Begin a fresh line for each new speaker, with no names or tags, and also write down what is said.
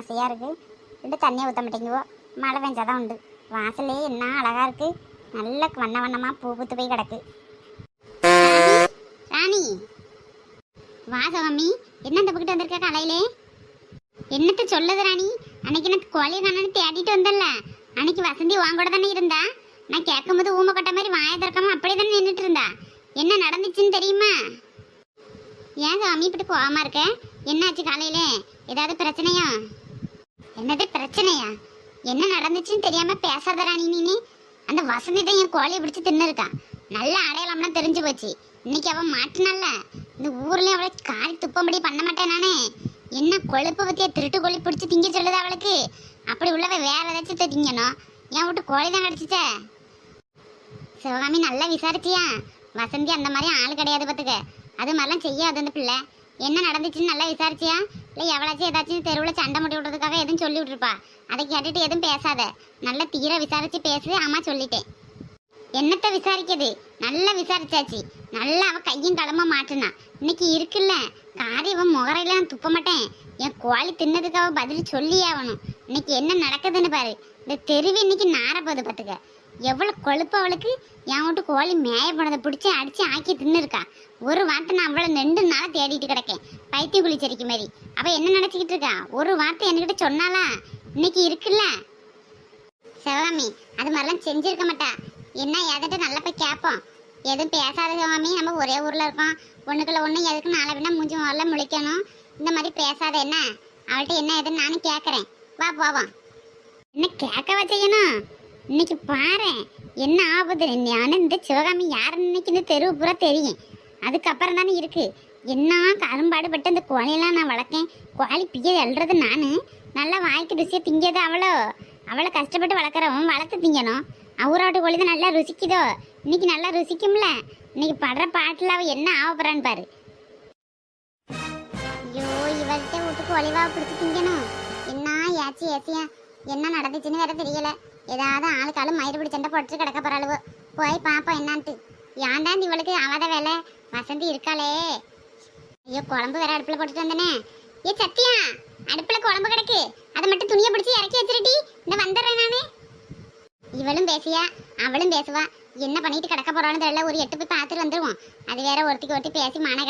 ஆசையாக இருக்குது. ரெண்டு தண்ணியை ஊற்ற மாட்டேங்குவோ, மழை பெஞ்சாதான் உண்டு. வாசலே என்ன அழகாக இருக்குது, நல்ல வண்ண வண்ணமாக பூ பூத்து போய் கிடக்கு. ராணி வாசகம்மி, என்ன இந்த பக்கிட்ட வந்திருக்க காலையிலே? என்னத்த சொல்லுது ராணி? அன்னைக்கு நான் கோழியை காணன்னு தேடிட்டு வந்தல, அன்னைக்கு வசந்தி வாங்கூட தானே இருந்தா. நான் கேட்கும்போது ஊமை கட்ட மாதிரி வாயை திறக்காம அப்படியே தானே நின்றுட்டு இருந்தா. என்ன நடந்துச்சுன்னு தெரியுமா? ஏன் சாமி இப்படி கோவமா இருக்க? என்னாச்சு காலையில? ஏதாவது பிரச்சனையா? என்னது பிரச்சனையா? என்ன நடந்துச்சுன்னு தெரியாம பேசாத ராணி நீ. அந்த வசந்தி தான் என் கோழியை பிடிச்சி தின்னு இருக்கா. நல்ல அடையாளம்னா தெரிஞ்சு போச்சு. இன்னைக்கு அவன் மாட்டினால இந்த ஊர்லயும் அவளை காரி துப்பம்படி பண்ண மாட்டேன் நானே. என்ன கொழுப்பு பத்தியா திருட்டு கோழி பிடிச்சி திங்க சொல்லுது அவளுக்கு? அப்படி உள்ளவ வேற ஏதாச்சும் திங்கணும். என் விட்டு கோழி தான் கிடைச்சிச்ச. சிவகாமி நல்லா விசாரிச்சியா? வசந்தி அந்த மாதிரி ஆள் கிடையாது பார்த்துக்க. அது மாதிரிலாம் செய்யாது அந்த பிள்ளை. என்ன நடந்துச்சுன்னு நல்லா விசாரிச்சியா? இல்லை எவ்வளாச்சும் ஏதாச்சும் தெருவில் சண்டை முட்டி விடுறதுக்காக எதுவும் சொல்லி விட்டுருப்பா. அதை கேட்டுட்டு எதுவும் பேசாத. நல்லா தீர விசாரிச்சு பேசு. அம்மா சொல்லிட்டேன். என்னத்த விசாரிக்குது? நல்லா விசாரிச்சாச்சு. நல்லா அவ கையும் களமா மாட்டுனா. இன்னைக்கு இருக்குல்ல காரியவன் முகரையெல்லாம் துப்ப மாட்டேன். என் கோழி தின்னதுக்கு அவ பதில் சொல்லி ஆகணும். இன்னைக்கு என்ன நடக்குதுன்னு பாரு. இந்த தெருவு இன்னைக்கு நார போகுது பார்த்துக்க. எவ்வளோ கொழுப்பு அவளுக்கு. என் வீட்டு கோழி மேய போனதை பிடிச்சி அடிச்சு ஆக்கி தின்னு இருக்கா. ஒரு வார்த்தை நான் அவ்வளோ 2 நாளா தேடிட்டு கிடக்கேன், பைத்தியம் குளிச்சரிக்க மாதிரி. அவள் என்ன நினச்சிக்கிட்டு இருக்கா? ஒரு வார்த்தை என்கிட்ட சொன்னாலா? இன்னைக்கு இருக்குல்ல சிவகாமி, அது மாதிரிலாம் செஞ்சிருக்க மாட்டா. என்ன எதிட்ட நல்லா போய் கேட்போம். எதுவும் பேசாத சிவகாமி, நம்ம ஒரே ஊரில் இருக்கோம். ஒன்றுக்குள்ள ஒன்று எதுக்கு நாளை வேணா மூஞ்சி முதல்ல முழிக்கணும். இந்த மாதிரி பேசாத. என்ன அவள்கிட்ட என்ன எதுன்னு நானும் கேட்குறேன். வா போவோம். என்ன கேட்கவா செய்யணும்? இன்னைக்கு பாரு என்ன ஆகுது. நானும் இந்த சிவகாமி யாருன்னு இன்னைக்கு இந்த தெருவு பூரா தெரியும். அதுக்கப்புறம் தானே இருக்கு. என்ன கரும்பாடுபட்டு இந்த கோழியெல்லாம் நான் வளர்க்கேன். கோழி பிய எழுறது நான். நல்லா வாய்க்கு ருசியாக திங்கது அவளோ. அவளை கஷ்டப்பட்டு வளர்க்குறவன் வளர்த்து திங்கணும். அவரோட கோழி தான் நல்லா ருசிக்குதோ. இன்னைக்கு நல்லா ருசிக்கும்ல. இன்னைக்கு படுற பாட்டில் அவள் என்ன ஆகப்படுறான்னு பாரு. ஐயோ, இவர்கிட்ட விட்டு கோழிவா பிடிச்சி திங்கணும். என்ன ஏச்சி ஏசியா என்ன நடந்துச்சுன்னு வேற தெரியல. ஏதாவது ஆளுக்காலும் மயிறு பிடி சண்டை போட்டு கிடக்க போறாளுவோ. போய் பாப்போம் என்னான்ட்டு. ஏன் தான் இவளுக்கு ஆவாத வேலை. வசந்தி இருக்காளே. ஐயோ, குழம்பு வேற அடுப்புல போட்டுட்டு வந்தனே. ஏ சத்தியா, அடுப்புல குழம்பு கிடக்கு. அதை மட்டும் துணியை பிடிச்சி இறக்கி வச்சிருட்டி. இந்த வந்துடுறேன் நானு. இவளும் பேசியா அவளும் பேசுவா. என்ன பண்ணிட்டு கிடக்க போறான்னு தெரியல. ஒரு 8 போய் பார்த்துட்டு வந்துருவோம். அது வேற ஒருத்திக்கு ஒருத்தி பேசி மான